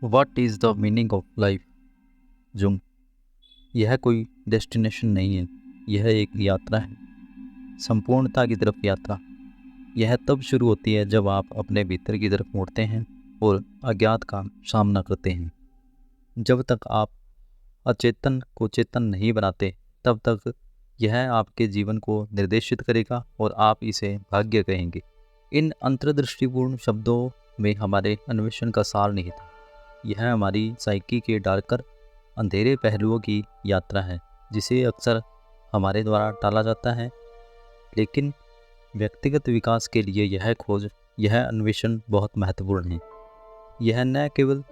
What is the meaning of life? Jung. यह कोई destination नहीं है, यह एक यात्रा है, संपूर्णता की तरफ यात्रा। यह तब शुरू होती है जब आप अपने भीतर की तरफ मुड़ते हैं और अज्ञात का सामना करते हैं। जब तक आप अचेतन को चेतन नहीं बनाते, तब तक यह आपके जीवन को निर्देशित करेगा और आप इसे भाग्य कहेंगे। इन अंतर्दृष्टिपूर्ण शब्दों में हमारे अन्वेषण का सार निहित है। यह हमारी साइकी के डार्कर अंधेरे पहलुओं की यात्रा है, जिसे अक्सर हमारे द्वारा टाला जाता है। लेकिन व्यक्तिगत विकास के लिए यह खोज, यह अन्वेषण बहुत महत्वपूर्ण है। यह न केवल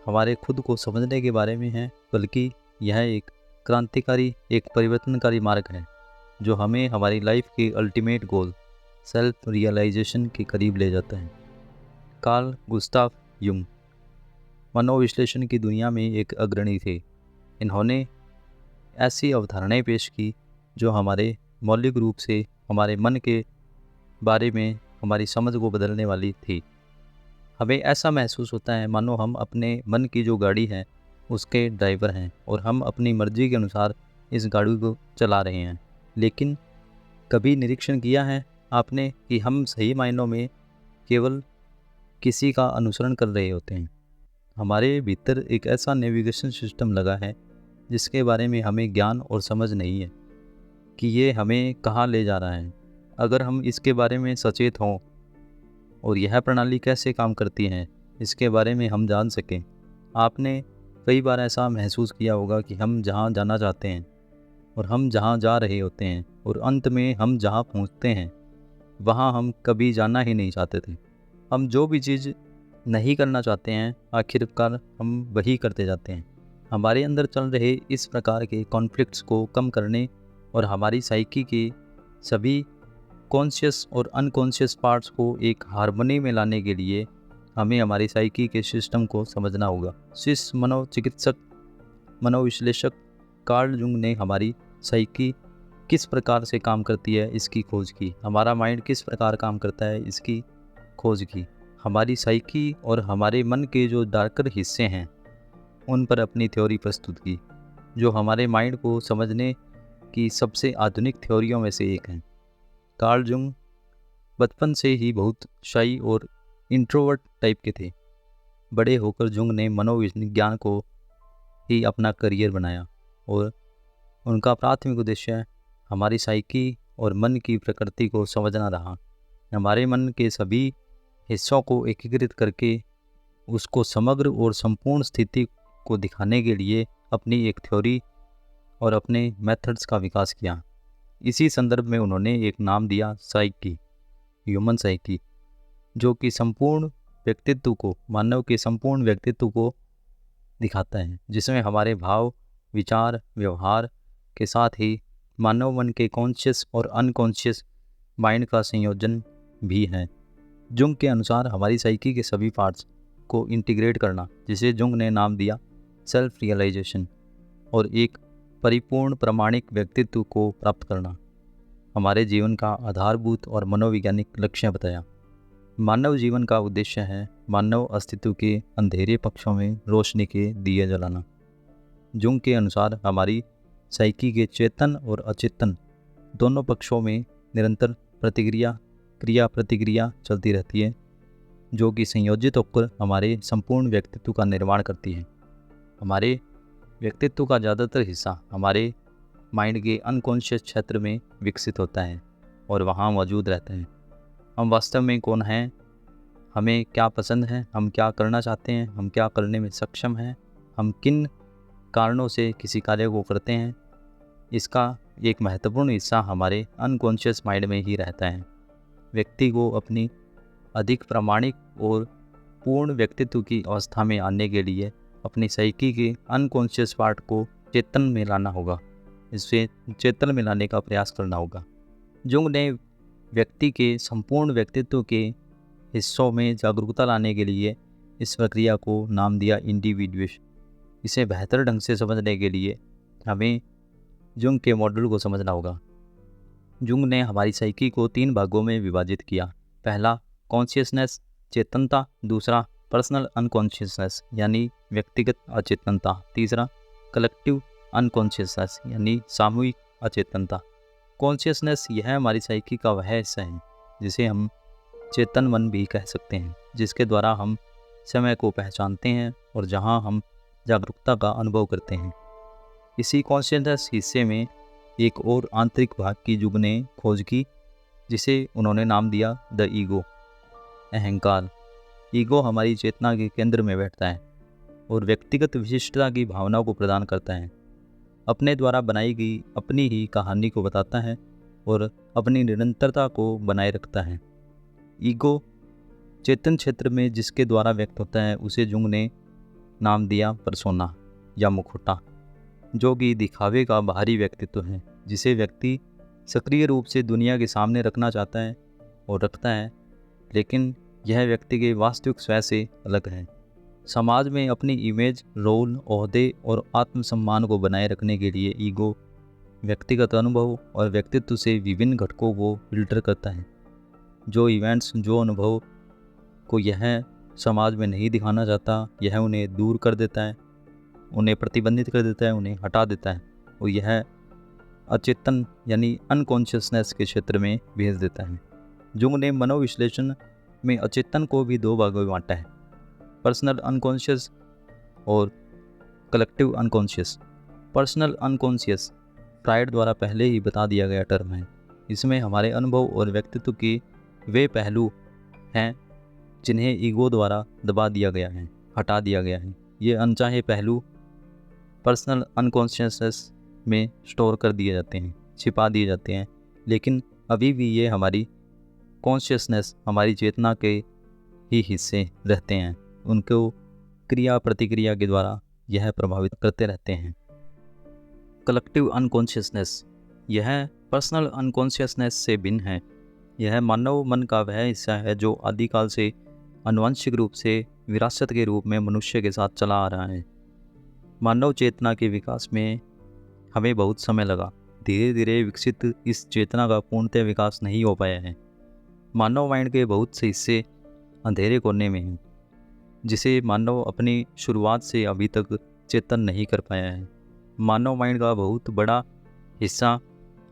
हमारे खुद को समझने के बारे में है, बल्कि यह एक क्रांतिकारी, एक परिवर्तनकारी मार्ग है, जो हमें हमारी लाइफ के अल्टीमेट गोल, सेल्फ रियलाइजेशन के करीब ले जाता है। कार्ल गुस्ताव युंग मनोविश्लेषण की दुनिया में एक अग्रणी थे। इन्होंने ऐसी अवधारणाएं पेश की जो हमारे मौलिक रूप से हमारे मन के बारे में हमारी समझ को बदलने वाली थी। हमें ऐसा महसूस होता है मानो हम अपने मन की जो गाड़ी है उसके ड्राइवर हैं और हम अपनी मर्जी के अनुसार इस गाड़ी को चला रहे हैं। लेकिन कभी निरीक्षण किया है आपने कि हम सही मायनों में केवल किसी का अनुसरण कर रहे होते हैं? हमारे भीतर एक ऐसा नेविगेशन सिस्टम लगा है जिसके बारे में हमें ज्ञान और समझ नहीं है कि ये हमें कहाँ ले जा रहा है। अगर हम इसके बारे में सचेत हों और यह प्रणाली कैसे काम करती है इसके बारे में हम जान सकें। आपने कई बार ऐसा महसूस किया होगा कि हम जहाँ जाना चाहते हैं और हम जहाँ जा रहे होते हैं और अंत में हम जहाँ पहुँचते हैं वहाँ हम कभी जाना ही नहीं चाहते थे। हम जो भी चीज़ नहीं करना चाहते हैं, आखिरकार हम वही करते जाते हैं। हमारे अंदर चल रहे इस प्रकार के कॉन्फ्लिक्ट्स को कम करने और हमारी साइकी के सभी कॉन्शियस और अनकॉन्शियस पार्ट्स को एक हार्मनी में लाने के लिए हमें हमारी साइकी के सिस्टम को समझना होगा। स्विस मनोचिकित्सक, मनोविश्लेषक कार्ल जुंग ने हमारी साइकी किस प्रकार से काम करती है इसकी खोज की। हमारा माइंड किस प्रकार काम करता है इसकी खोज की। हमारी साइकी और हमारे मन के जो डार्कर हिस्से हैं उन पर अपनी थ्योरी प्रस्तुत की, जो हमारे माइंड को समझने की सबसे आधुनिक थ्योरियों में से एक है। कार्ल जुंग बचपन से ही बहुत शाई और इंट्रोवर्ट टाइप के थे। बड़े होकर जुंग ने मनोविज्ञान को ही अपना करियर बनाया और उनका प्राथमिक उद्देश्य हमारी साइकी और मन की प्रकृति को समझना रहा। हमारे मन के सभी हिस्सों को एकीकृत करके उसको समग्र और संपूर्ण स्थिति को दिखाने के लिए अपनी एक थ्योरी और अपने मेथड्स का विकास किया। इसी संदर्भ में उन्होंने एक नाम दिया साइकी, ह्यूमन साइकी, जो कि संपूर्ण व्यक्तित्व को, मानव के संपूर्ण व्यक्तित्व को दिखाता है, जिसमें हमारे भाव, विचार, व्यवहार के साथ ही मानव मन के कॉन्शियस और अनकॉन्शियस माइंड का संयोजन भी है। जुंग के अनुसार हमारी साइकी के सभी पार्ट्स को इंटीग्रेट करना, जिसे जुंग ने नाम दिया सेल्फ रियलाइजेशन, और एक परिपूर्ण प्रामाणिक व्यक्तित्व को प्राप्त करना, हमारे जीवन का आधारभूत और मनोवैज्ञानिक लक्ष्य बताया। मानव जीवन का उद्देश्य है मानव अस्तित्व के अंधेरे पक्षों में रोशनी के दिए जलाना। जुंग के अनुसार हमारी साइकी के चेतन और अचेतन दोनों पक्षों में निरंतर क्रिया प्रतिक्रिया चलती रहती है, जो कि संयोजित होकर हमारे संपूर्ण व्यक्तित्व का निर्माण करती है। हमारे व्यक्तित्व का ज़्यादातर हिस्सा हमारे माइंड के अनकॉन्शियस क्षेत्र में विकसित होता है और वहाँ मौजूद रहता है। हम वास्तव में कौन हैं, हमें क्या पसंद है, हम क्या करना चाहते हैं, हम क्या करने में सक्षम हैं, हम किन कारणों से किसी कार्य को करते हैं, इसका एक महत्वपूर्ण हिस्सा हमारे अनकॉन्शियस माइंड में ही रहता है। व्यक्ति को अपनी अधिक प्रामाणिक और पूर्ण व्यक्तित्व की अवस्था में आने के लिए अपनी साइकी के अनकॉन्शियस पार्ट को चेतन में लाना होगा, इसे चेतन में लाने का प्रयास करना होगा। जुंग ने व्यक्ति के संपूर्ण व्यक्तित्व के हिस्सों में जागरूकता लाने के लिए इस प्रक्रिया को नाम दिया इंडिविजुएशन। इसे बेहतर ढंग से समझने के लिए हमें जुंग के मॉडल को समझना होगा। जुंग ने हमारी साइकी को 3 भागों में विभाजित किया। पहला कॉन्शियसनेस, चेतनता, दूसरा पर्सनल अनकॉन्शियसनेस यानी व्यक्तिगत अचेतनता। तीसरा कलेक्टिव अनकॉन्शियसनेस यानी सामूहिक अचेतनता। कॉन्शियसनेस यह हमारी साइकी का वह हिस्सा है जिसे हम चेतन मन भी कह सकते हैं, जिसके द्वारा हम समय को पहचानते हैं और जहां हम जागरूकता का अनुभव करते हैं। इसी कॉन्शियसनेस हिस्से में एक और आंतरिक भाग की युग ने खोज की, जिसे उन्होंने नाम दिया द ईगो, अहंकार। ईगो हमारी चेतना के केंद्र में बैठता है और व्यक्तिगत विशिष्टता की भावना को प्रदान करता है। अपने द्वारा बनाई गई अपनी ही कहानी को बताता है और अपनी निरंतरता को बनाए रखता है। ईगो चेतन क्षेत्र में जिसके द्वारा व्यक्त होता है उसे जुंग ने नाम दिया पर्सोना या मुखौटा, जो कि दिखावे का बाहरी व्यक्तित्व है जिसे व्यक्ति सक्रिय रूप से दुनिया के सामने रखना चाहता है और रखता है, लेकिन यह व्यक्ति के वास्तविक स्वयं से अलग है। समाज में अपनी इमेज, रोल, ओहदे और आत्मसम्मान को बनाए रखने के लिए ईगो व्यक्तिगत अनुभव और व्यक्तित्व से विभिन्न घटकों को फिल्टर करता है। जो इवेंट्स, जो अनुभव को यह समाज में नहीं दिखाना चाहता, यह उन्हें दूर कर देता है, उन्हें प्रतिबंधित कर देता है, उन्हें हटा देता है और यह अचेतन यानी अनकॉन्शियसनेस के क्षेत्र में भेज देता है। जुंग ने मनोविश्लेषण में अचेतन को भी दो भागों में बांटा है, पर्सनल अनकॉन्शियस और collective unconscious. Personal unconscious fried द्वारा पहले ही बता दिया गया टर्म है। इसमें हमारे अनुभव और व्यक्तित्व के वे पहलू हैं जिन्हें ईगो द्वारा दबा दिया गया है, हटा दिया गया है। ये अनचाहे पहलू पर्सनल अनकॉन्शियसनेस में स्टोर कर दिए जाते हैं, छिपा दिए जाते हैं, लेकिन अभी भी ये हमारी कॉन्शियसनेस, हमारी चेतना के ही हिस्से रहते हैं। उनको क्रिया प्रतिक्रिया के द्वारा यह प्रभावित करते रहते हैं। कलेक्टिव अनकॉन्शियसनेस यह पर्सनल अनकॉन्शियसनेस से भिन्न है। यह मानव मन का वह हिस्सा है जो आदिकाल से आनुवंशिक रूप से विरासत के रूप में मनुष्य के साथ चला आ रहा है। मानव चेतना के विकास में हमें बहुत समय लगा। धीरे धीरे विकसित इस चेतना का पूर्णतः विकास नहीं हो पाया है। मानव माइंड के बहुत से हिस्से अंधेरे कोने में हैं, जिसे मानव अपनी शुरुआत से अभी तक चेतन नहीं कर पाया है। मानव माइंड का बहुत बड़ा हिस्सा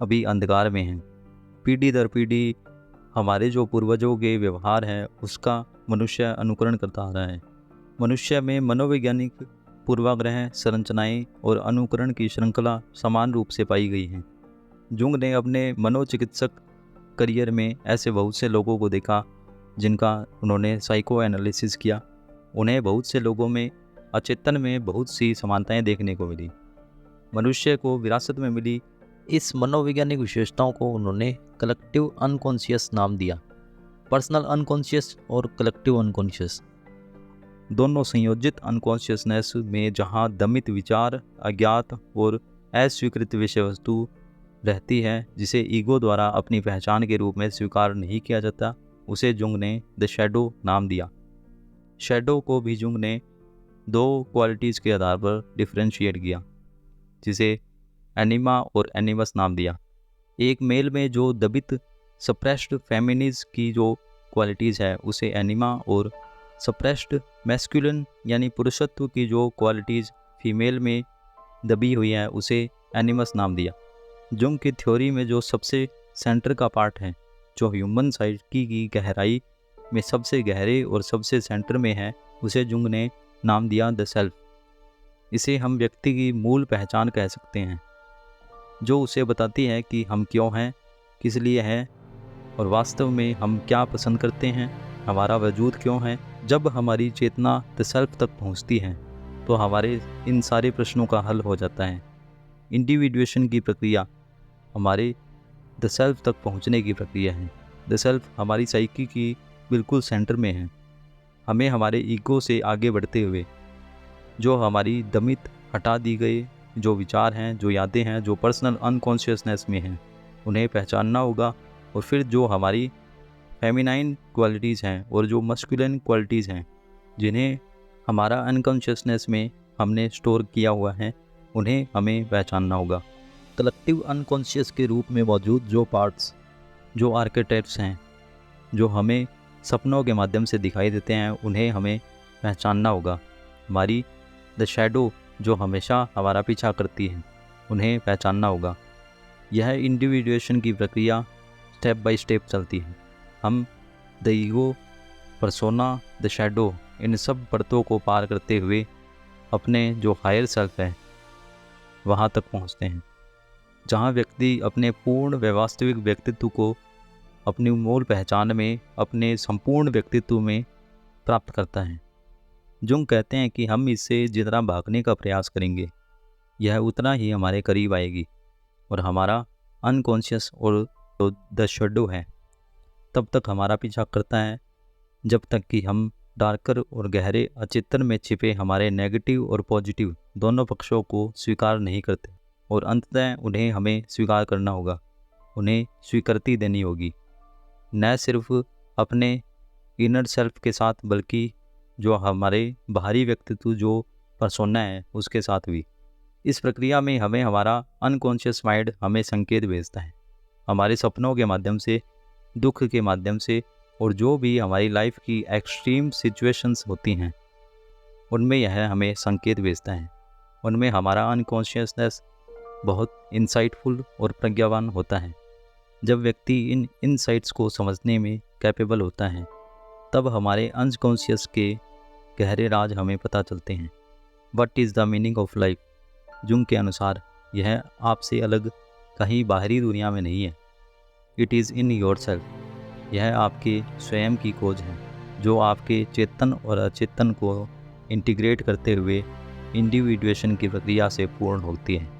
अभी अंधकार में है। पीढ़ी दर पीढ़ी हमारे जो पूर्वजों के व्यवहार है उसका मनुष्य अनुकरण करता आ रहा है। मनुष्य में मनोवैज्ञानिक पूर्वाग्रह, संरचनाएं और अनुकरण की श्रृंखला समान रूप से पाई गई हैं। जुंग ने अपने मनोचिकित्सक करियर में ऐसे बहुत से लोगों को देखा जिनका उन्होंने साइको एनालिसिस किया। उन्हें बहुत से लोगों में अचेतन में बहुत सी समानताएं देखने को मिली। मनुष्य को विरासत में मिली इस मनोवैज्ञानिक विशेषताओं को उन्होंने कलेक्टिव अनकॉन्शियस नाम दिया। पर्सनल अनकॉन्शियस और कलेक्टिव अनकॉन्शियस दोनों संयोजित अनकॉन्शियसनेस में जहां दमित विचार, अज्ञात और अस्वीकृत विषय वस्तु रहती है जिसे ईगो द्वारा अपनी पहचान के रूप में स्वीकार नहीं किया जाता, उसे जुंग ने द शैडो नाम दिया। शैडो को भी जुंग ने दो क्वालिटीज़ के आधार पर डिफ्रेंशिएट किया, जिसे एनिमा और एनिमस नाम दिया। एक मेल में जो दबित सप्रेस्ड फेमिनिज की जो क्वालिटीज़ है उसे एनिमा, और सप्रेस्ड मैस्कुलिन यानी पुरुषत्व की जो क्वालिटीज़ फीमेल में दबी हुई है उसे एनिमस नाम दिया। जुंग की थ्योरी में जो सबसे सेंटर का पार्ट है, जो ह्यूमन साइकी की गहराई में सबसे गहरे और सबसे सेंटर में है, उसे जुंग ने नाम दिया द सेल्फ। इसे हम व्यक्ति की मूल पहचान कह सकते हैं, जो उसे बताती है कि हम क्यों हैं, किस लिए हैं और वास्तव में हम क्या पसंद करते हैं, हमारा वजूद क्यों है। जब हमारी चेतना द सेल्फ तक पहुंचती है तो हमारे इन सारे प्रश्नों का हल हो जाता है। इंडिविजुएशन की प्रक्रिया हमारे द सेल्फ तक पहुंचने की प्रक्रिया है। द सेल्फ हमारी साइकी की बिल्कुल सेंटर में है। हमें हमारे ईगो से आगे बढ़ते हुए जो हमारी दमित हटा दी गई जो विचार हैं, जो यादें हैं, जो पर्सनल अनकॉन्शियसनेस में हैं, उन्हें पहचानना होगा। और फिर जो हमारी फेमिनाइन क्वालिटीज़ हैं और जो मस्कुलिन क्वालिटीज़ हैं, जिन्हें हमारा अनकॉन्शियसनेस में हमने स्टोर किया हुआ है, उन्हें हमें पहचानना होगा। कलेक्टिव अनकॉन्शियस के रूप में मौजूद जो पार्ट्स, जो आर्केटाइप्स हैं, जो हमें सपनों के माध्यम से दिखाई देते हैं, उन्हें हमें पहचानना होगा। हमारी द शैडो जो हमेशा हमारा पीछा करती है, उन्हें पहचानना होगा। यह इंडिविजुएशन की प्रक्रिया स्टेप बाय स्टेप चलती है। हम the ego, persona, the shadow, इन सब परतों को पार करते हुए अपने जो हायर सेल्फ है वहाँ तक पहुँचते हैं, जहाँ व्यक्ति अपने पूर्ण व वास्तविक व्यक्तित्व को अपनी मूल पहचान में, अपने संपूर्ण व्यक्तित्व में प्राप्त करता है। जुंग कहते हैं कि हम इससे जितना भागने का प्रयास करेंगे, यह उतना ही हमारे करीब आएगी और हमारा अनकॉन्शियस और जो द शैडो है तब तक हमारा पीछा करता है जब तक कि हम डार्कर और गहरे अचेतन में छिपे हमारे नेगेटिव और पॉजिटिव दोनों पक्षों को स्वीकार नहीं करते। और अंततः उन्हें हमें स्वीकार करना होगा, उन्हें स्वीकृति देनी होगी, न सिर्फ अपने इनर सेल्फ के साथ बल्कि जो हमारे बाहरी व्यक्तित्व जो पर्सोना है उसके साथ भी। इस प्रक्रिया में हमें हमारा अनकॉन्शियस माइंड हमें संकेत भेजता है, हमारे सपनों के माध्यम से, दुख के माध्यम से, और जो भी हमारी लाइफ की एक्सट्रीम सिचुएशंस होती हैं उनमें यह हमें संकेत भेजता है। उनमें हमारा अनकॉन्शियसनेस बहुत इंसाइटफुल और प्रज्ञावान होता है। जब व्यक्ति इन इनसाइट्स को समझने में कैपेबल होता है तब हमारे अनकॉन्शियस के गहरे राज हमें पता चलते हैं। What is the meaning of life? Jung के अनुसार यह आपसे अलग कहीं बाहरी दुनिया में नहीं है। It is in your self. यह आपके स्वयं की खोज है जो आपके चेतन और अचेतन को इंटीग्रेट करते हुए इंडिविजुएशन की प्रक्रिया से पूर्ण होती है।